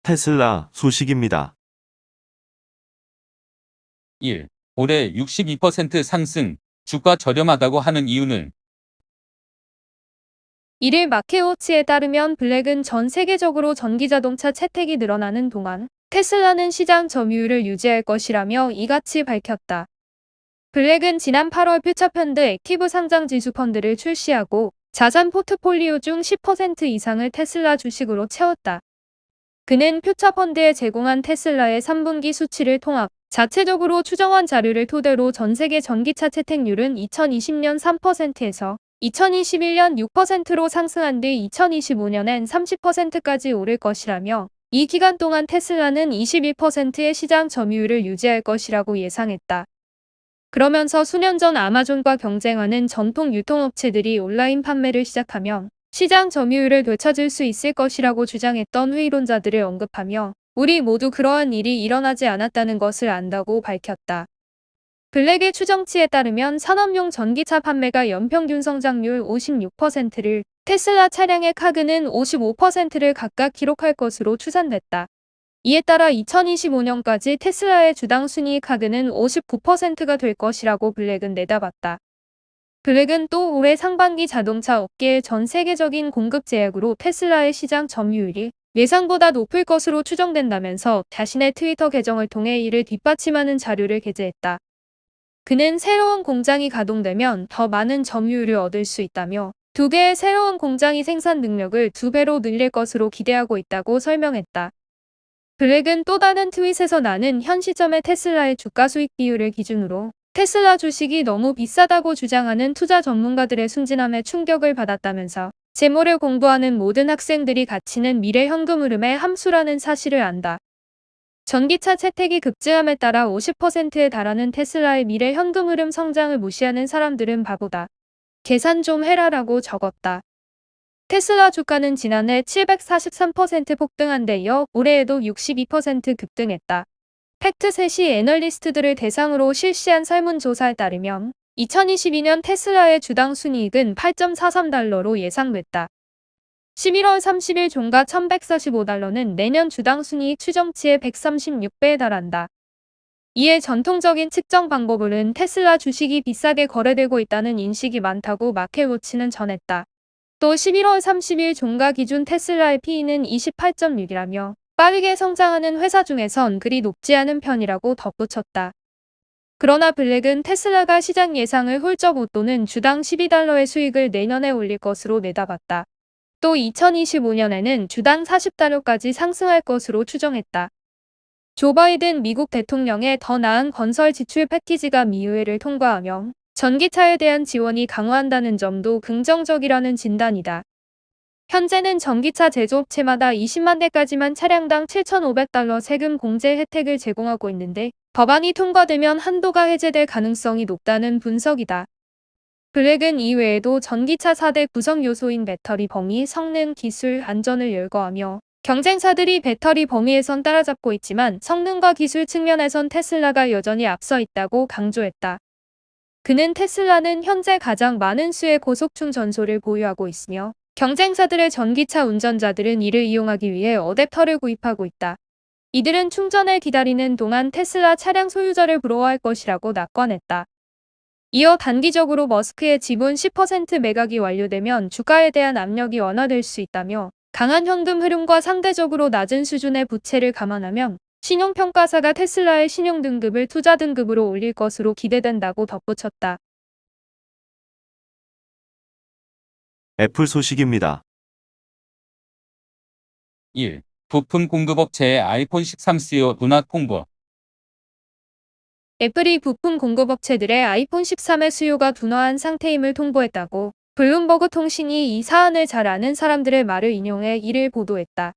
테슬라 소식입니다. 1. 올해 62% 상승, 주가 저렴하다고 하는 이유는 1일 마켓워치에 따르면 블랙은 전 세계적으로 전기자동차 채택이 늘어나는 동안 테슬라는 시장 점유율을 유지할 것이라며 이같이 밝혔다. 블랙은 지난 8월 퓨처펀드 액티브 상장 지수 펀드를 출시하고 자산 포트폴리오 중 10% 이상을 테슬라 주식으로 채웠다. 그는 퓨처펀드에 제공한 테슬라의 3분기 수치를 통합, 자체적으로 추정한 자료를 토대로 전 세계 전기차 채택률은 2020년 3%에서 2021년 6%로 상승한 뒤 2025년엔 30%까지 오를 것이라며 이 기간 동안 테슬라는 21%의 시장 점유율을 유지할 것이라고 예상했다. 그러면서 수년 전 아마존과 경쟁하는 전통 유통업체들이 온라인 판매를 시작하면 시장 점유율을 되찾을 수 있을 것이라고 주장했던 회의론자들을 언급하며 우리 모두 그러한 일이 일어나지 않았다는 것을 안다고 밝혔다. 블랙의 추정치에 따르면 산업용 전기차 판매가 연평균 성장률 56%를, 테슬라 차량의 카그는 55%를 각각 기록할 것으로 추산됐다. 이에 따라 2025년까지 테슬라의 주당 순이익 카그는 59%가 될 것이라고 블랙은 내다봤다. 블랙은 또 올해 상반기 자동차 업계의 전 세계적인 공급 제약으로 테슬라의 시장 점유율이 예상보다 높을 것으로 추정된다면서 자신의 트위터 계정을 통해 이를 뒷받침하는 자료를 게재했다. 그는 새로운 공장이 가동되면 더 많은 점유율을 얻을 수 있다며 2개의 새로운 공장이 생산 능력을 2배로 늘릴 것으로 기대하고 있다고 설명했다. 블랙은 또 다른 트윗에서 나는 현 시점의 테슬라의 주가 수익 비율을 기준으로 테슬라 주식이 너무 비싸다고 주장하는 투자 전문가들의 순진함에 충격을 받았다면서 재무를 공부하는 모든 학생들이 가치는 미래 현금 흐름의 함수라는 사실을 안다. 전기차 채택이 급증함에 따라 50%에 달하는 테슬라의 미래 현금 흐름 성장을 무시하는 사람들은 바보다. 계산 좀 해라라고 적었다. 테슬라 주가는 지난해 743% 폭등한 데 이어 올해에도 62% 급등했다. 팩트셋이 애널리스트들을 대상으로 실시한 설문조사에 따르면 2022년 테슬라의 주당 순이익은 8.43달러로 예상됐다. 11월 30일 종가 1145달러는 내년 주당 순이익 추정치의 136배에 달한다. 이에 전통적인 측정 방법으로는 테슬라 주식이 비싸게 거래되고 있다는 인식이 많다고 마켓워치는 전했다. 또 11월 30일 종가 기준 테슬라의 P는 28.6이라며 빠르게 성장하는 회사 중에선 그리 높지 않은 편이라고 덧붙였다. 그러나 블랙은 테슬라가 시장 예상을 훌쩍 웃도는 주당 12달러의 수익을 내년에 올릴 것으로 내다봤다. 또 2025년에는 주당 40달러까지 상승할 것으로 추정했다. 조 바이든 미국 대통령의 더 나은 건설 지출 패키지가 미의회를 통과하며 전기차에 대한 지원이 강화한다는 점도 긍정적이라는 진단이다. 현재는 전기차 제조업체마다 20만 대까지만 차량당 7,500달러 세금 공제 혜택을 제공하고 있는데 법안이 통과되면 한도가 해제될 가능성이 높다는 분석이다. 블랙은 이외에도 전기차 4대 구성 요소인 배터리 범위, 성능, 기술, 안전을 열거하며 경쟁사들이 배터리 범위에선 따라잡고 있지만 성능과 기술 측면에선 테슬라가 여전히 앞서 있다고 강조했다. 그는 테슬라는 현재 가장 많은 수의 고속 충전소를 보유하고 있으며 경쟁사들의 전기차 운전자들은 이를 이용하기 위해 어댑터를 구입하고 있다. 이들은 충전을 기다리는 동안 테슬라 차량 소유자를 부러워할 것이라고 낙관했다. 이어 단기적으로 머스크의 지분 10% 매각이 완료되면 주가에 대한 압력이 완화될 수 있다며 강한 현금 흐름과 상대적으로 낮은 수준의 부채를 감안하면 신용평가사가 테슬라의 신용등급을 투자등급으로 올릴 것으로 기대된다고 덧붙였다. 애플 소식입니다. 1. 부품 공급업체의 아이폰 13 CEO 누락 홍보. 애플이 부품 공급업체들의 아이폰 13의 수요가 둔화한 상태임을 통보했다고 블룸버그 통신이 이 사안을 잘 아는 사람들의 말을 인용해 이를 보도했다.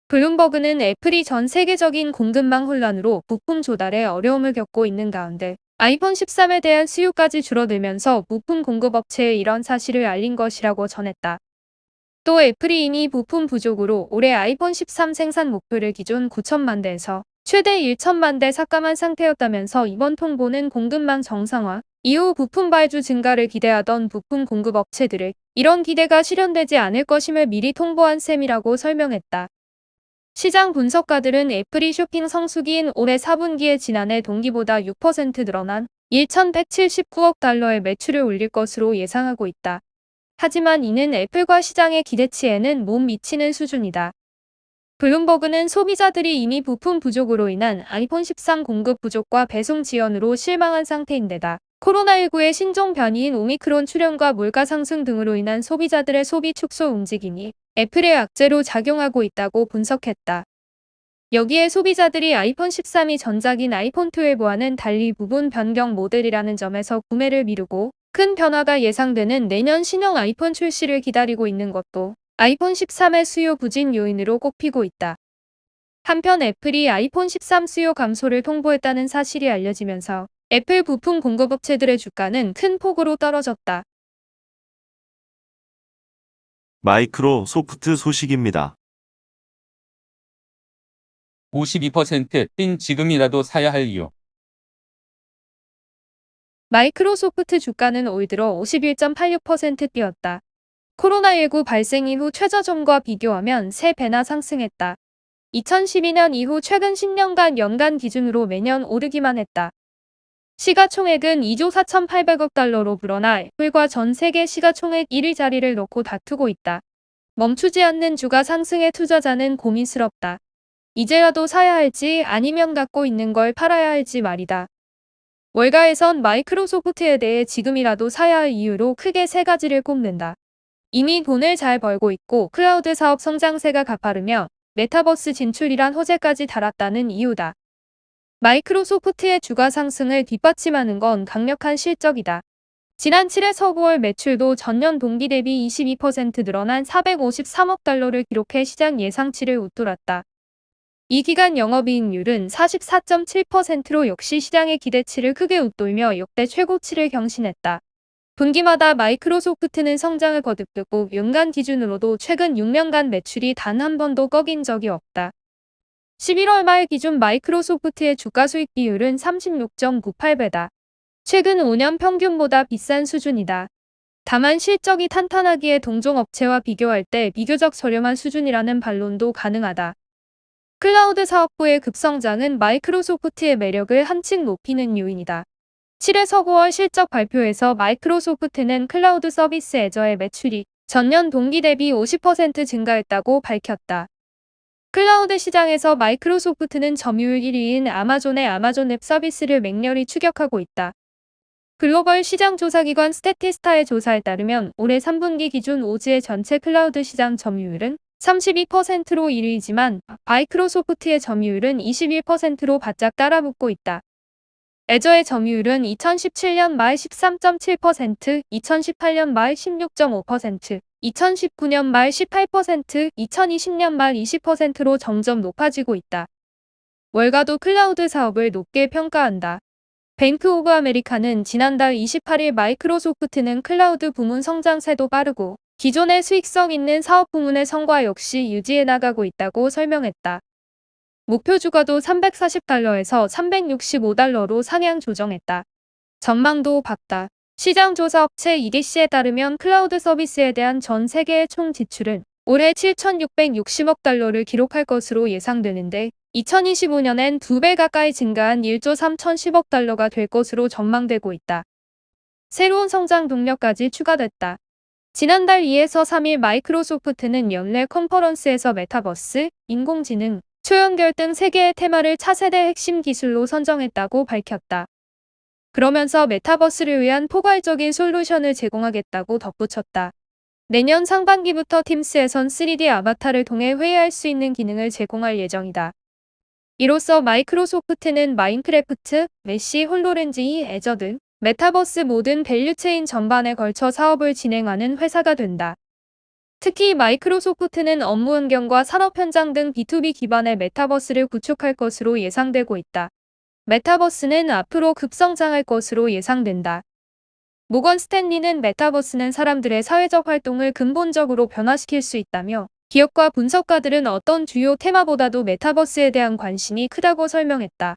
블룸버그는 애플이 전 세계적인 공급망 혼란으로 부품 조달에 어려움을 겪고 있는 가운데 아이폰 13에 대한 수요까지 줄어들면서 부품 공급업체에 이런 사실을 알린 것이라고 전했다. 또 애플이 이미 부품 부족으로 올해 아이폰 13 생산 목표를 기존 9천만 대에서 최대 1천만 대 삭감한 상태였다면서 이번 통보는 공급망 정상화 이후 부품 발주 증가를 기대하던 부품 공급업체들을 이런 기대가 실현되지 않을 것임을 미리 통보한 셈이라고 설명했다. 시장 분석가들은 애플이 쇼핑 성수기인 올해 4분기에 지난해 동기보다 6% 늘어난 1,179억 달러의 매출을 올릴 것으로 예상하고 있다. 하지만 이는 애플과 시장의 기대치에는 못 미치는 수준이다. 블룸버그는 소비자들이 이미 부품 부족으로 인한 아이폰 13 공급 부족과 배송 지연으로 실망한 상태인데다 코로나19의 신종 변이인 오미크론 출현과 물가 상승 등으로 인한 소비자들의 소비 축소 움직임이 애플의 악재로 작용하고 있다고 분석했다. 여기에 소비자들이 아이폰 13이 전작인 아이폰 12와는 달리 부분 변경 모델이라는 점에서 구매를 미루고 큰 변화가 예상되는 내년 신형 아이폰 출시를 기다리고 있는 것도 아이폰 13의 수요 부진 요인으로 꼽히고 있다. 한편 애플이 아이폰 13 수요 감소를 통보했다는 사실이 알려지면서 애플 부품 공급업체들의 주가는 큰 폭으로 떨어졌다. 마이크로소프트 소식입니다. 52%인 지금이라도 사야 할 이유. 마이크로소프트 주가는 올 들어 51.86% 뛰었다. 코로나19 발생 이후 최저점과 비교하면 3배나 상승했다. 2012년 이후 최근 10년간 연간 기준으로 매년 오르기만 했다. 시가총액은 2조 4,800억 달러로 불어나 애플과 전 세계 시가총액 1위 자리를 놓고 다투고 있다. 멈추지 않는 주가 상승에 투자자는 고민스럽다. 이제라도 사야 할지 아니면 갖고 있는 걸 팔아야 할지 말이다. 월가에선 마이크로소프트에 대해 지금이라도 사야 할 이유로 크게 3가지를 꼽는다. 이미 돈을 잘 벌고 있고 클라우드 사업 성장세가 가파르며 메타버스 진출이란 호재까지 달았다는 이유다. 마이크로소프트의 주가 상승을 뒷받침하는 건 강력한 실적이다. 지난 7에서 9월 매출도 전년 동기 대비 22% 늘어난 453억 달러를 기록해 시장 예상치를 웃돌았다. 이 기간 영업이익률은 44.7%로 역시 시장의 기대치를 크게 웃돌며 역대 최고치를 경신했다. 분기마다 마이크로소프트는 성장을 거듭했고 연간 기준으로도 최근 6년간 매출이 단 한 번도 꺾인 적이 없다. 11월 말 기준 마이크로소프트의 주가 수익 비율은 36.98배다. 최근 5년 평균보다 비싼 수준이다. 다만 실적이 탄탄하기에 동종업체와 비교할 때 비교적 저렴한 수준이라는 반론도 가능하다. 클라우드 사업부의 급성장은 마이크로소프트의 매력을 한층 높이는 요인이다. 7에서 9월 실적 발표에서 마이크로소프트는 클라우드 서비스 애저의 매출이 전년 동기 대비 50% 증가했다고 밝혔다. 클라우드 시장에서 마이크로소프트는 점유율 1위인 아마존의 아마존 앱 서비스를 맹렬히 추격하고 있다. 글로벌 시장 조사기관 스태티스타의 조사에 따르면 올해 3분기 기준 오즈의 전체 클라우드 시장 점유율은 32%로 1위이지만 마이크로소프트의 점유율은 21%로 바짝 따라붙고 있다. 애저의 점유율은 2017년 말 13.7%, 2018년 말 16.5%, 2019년 말 18%, 2020년 말 20%로 점점 높아지고 있다. 월가도 클라우드 사업을 높게 평가한다. 뱅크 오브 아메리카는 지난달 28일 마이크로소프트는 클라우드 부문 성장세도 빠르고 기존의 수익성 있는 사업 부문의 성과 역시 유지해 나가고 있다고 설명했다. 목표 주가도 340달러에서 365달러로 상향 조정했다. 전망도 밝다. 시장조사업체 EDC에 따르면 클라우드 서비스에 대한 전 세계의 총 지출은 올해 7,660억 달러를 기록할 것으로 예상되는데 2025년엔 2배 가까이 증가한 1조 3,010억 달러가 될 것으로 전망되고 있다. 새로운 성장 동력까지 추가됐다. 지난달 2에서 3일 마이크로소프트는 연례 컨퍼런스에서 메타버스, 인공지능, 초연결 등 3개의 테마를 차세대 핵심 기술로 선정했다고 밝혔다. 그러면서 메타버스를 위한 포괄적인 솔루션을 제공하겠다고 덧붙였다. 내년 상반기부터 팀스에선 3D 아바타를 통해 회의할 수 있는 기능을 제공할 예정이다. 이로써 마이크로소프트는 마인크래프트, 메시, 홀로렌즈, 애저 등 메타버스 모든 밸류체인 전반에 걸쳐 사업을 진행하는 회사가 된다. 특히 마이크로소프트는 업무 환경과 산업 현장 등 B2B 기반의 메타버스를 구축할 것으로 예상되고 있다. 메타버스는 앞으로 급성장할 것으로 예상된다. 모건 스탠리는 메타버스는 사람들의 사회적 활동을 근본적으로 변화시킬 수 있다며 기업과 분석가들은 어떤 주요 테마보다도 메타버스에 대한 관심이 크다고 설명했다.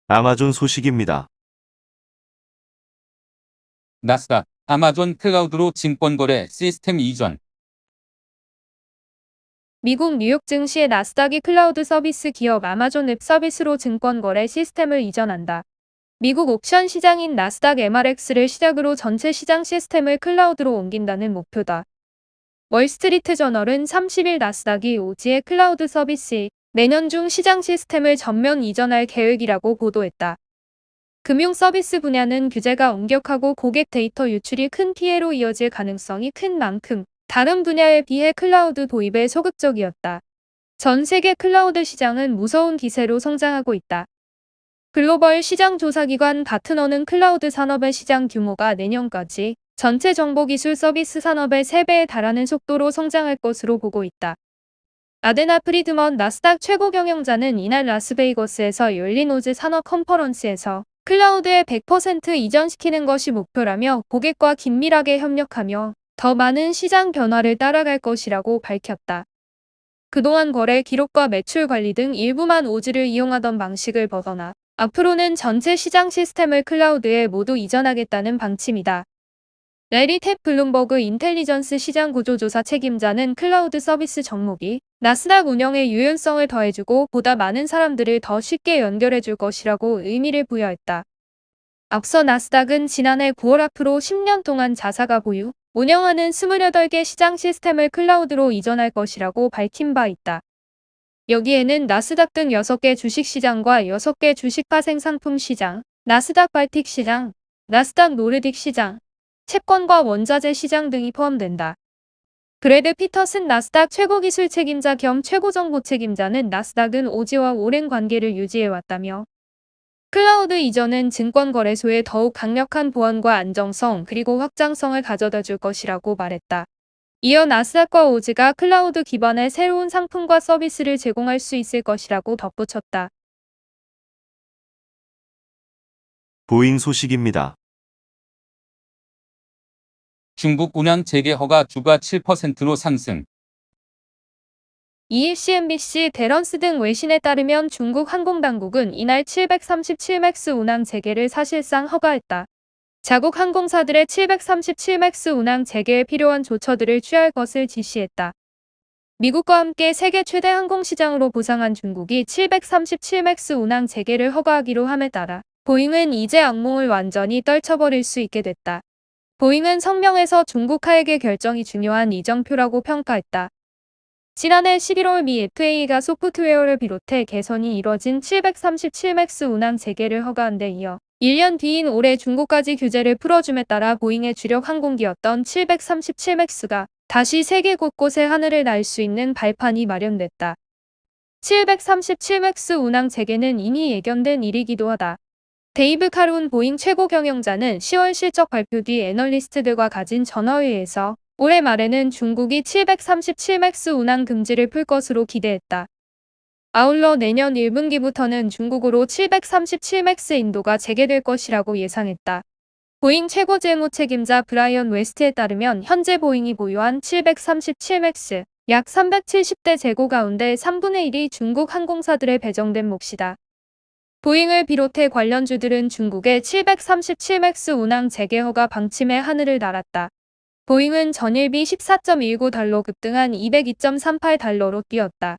아마존 소식입니다. 나스닥, 아마존 클라우드로 증권거래 시스템 이전. 미국 뉴욕 증시의 나스닥이 클라우드 서비스 기업 아마존 웹 서비스로 증권 거래 시스템을 이전한다. 미국 옵션 시장인 나스닥 MRX를 시작으로 전체 시장 시스템을 클라우드로 옮긴다는 목표다. 월스트리트 저널은 30일 나스닥이 오지의 클라우드 서비스 내년 중 시장 시스템을 전면 이전할 계획이라고 보도했다. 금융 서비스 분야는 규제가 엄격하고 고객 데이터 유출이 큰 피해로 이어질 가능성이 큰 만큼 다른 분야에 비해 클라우드 도입에 소극적이었다. 전 세계 클라우드 시장은 무서운 기세로 성장하고 있다. 글로벌 시장 조사기관 가트너는 클라우드 산업의 시장 규모가 내년까지 전체 정보기술 서비스 산업의 3배에 달하는 속도로 성장할 것으로 보고 있다. 아데나 프리드먼 나스닥 최고 경영자는 이날 라스베이거스에서 열린 오즈 산업 컨퍼런스에서 클라우드에 100% 이전시키는 것이 목표라며 고객과 긴밀하게 협력하며 더 많은 시장 변화를 따라갈 것이라고 밝혔다. 그동안 거래 기록과 매출 관리 등 일부만 오즈를 이용하던 방식을 벗어나 앞으로는 전체 시장 시스템을 클라우드에 모두 이전하겠다는 방침이다. 레리 탭 블룸버그 인텔리전스 시장 구조조사 책임자는 클라우드 서비스 종목이 나스닥 운영의 유연성을 더해주고 보다 많은 사람들을 더 쉽게 연결해줄 것이라고 의미를 부여했다. 앞서 나스닥은 지난해 9월 앞으로 10년 동안 자사가 보유, 운영하는 28개 시장 시스템을 클라우드로 이전할 것이라고 밝힌 바 있다. 여기에는 나스닥 등 6개 주식시장과 6개 주식파 생산품 시장, 나스닥 발틱 시장, 나스닥 노르딕 시장, 채권과 원자재 시장 등이 포함된다. 그레드 피터슨 나스닥 최고기술 책임자 겸 최고정보 책임자는 나스닥은 오지와 오랜 관계를 유지해왔다며 클라우드 이전은 증권거래소에 더욱 강력한 보안과 안정성 그리고 확장성을 가져다 줄 것이라고 말했다. 이어 나스닥과 오즈가 클라우드 기반의 새로운 상품과 서비스를 제공할 수 있을 것이라고 덧붙였다. 보잉 소식입니다. 중국 운항 재개 허가 주가 7%로 상승. 이일 CNBC 대런스 등 외신에 따르면 중국 항공당국은 이날 737맥스 운항 재개를 사실상 허가했다. 자국 항공사들의 737맥스 운항 재개에 필요한 조처들을 취할 것을 지시했다. 미국과 함께 세계 최대 항공시장으로 부상한 중국이 737맥스 운항 재개를 허가하기로 함에 따라 보잉은 이제 악몽을 완전히 떨쳐버릴 수 있게 됐다. 보잉은 성명에서 중국하에게 결정이 중요한 이정표라고 평가했다. 지난해 11월 미 FA가 소프트웨어를 비롯해 개선이 이뤄진 737맥스 운항 재개를 허가한 데 이어 1년 뒤인 올해 중국까지 규제를 풀어줌에 따라 보잉의 주력 항공기였던 737맥스가 다시 세계 곳곳에 하늘을 날 수 있는 발판이 마련됐다. 737맥스 운항 재개는 이미 예견된 일이기도 하다. 데이브 카룬 보잉 최고 경영자는 10월 실적 발표 뒤 애널리스트들과 가진 전화회의에서 올해 말에는 중국이 737맥스 운항 금지를 풀 것으로 기대했다. 아울러 내년 1분기부터는 중국으로 737맥스 인도가 재개될 것이라고 예상했다. 보잉 최고 재무 책임자 브라이언 웨스트에 따르면 현재 보잉이 보유한 737맥스 약 370대 재고 가운데 3분의 1이 중국 항공사들에 배정된 몫이다. 보잉을 비롯해 관련주들은 중국의 737맥스 운항 재개 허가 방침에 하늘을 날았다. 보잉은 전일비 14.19달러 급등한 202.38달러로 뛰었다.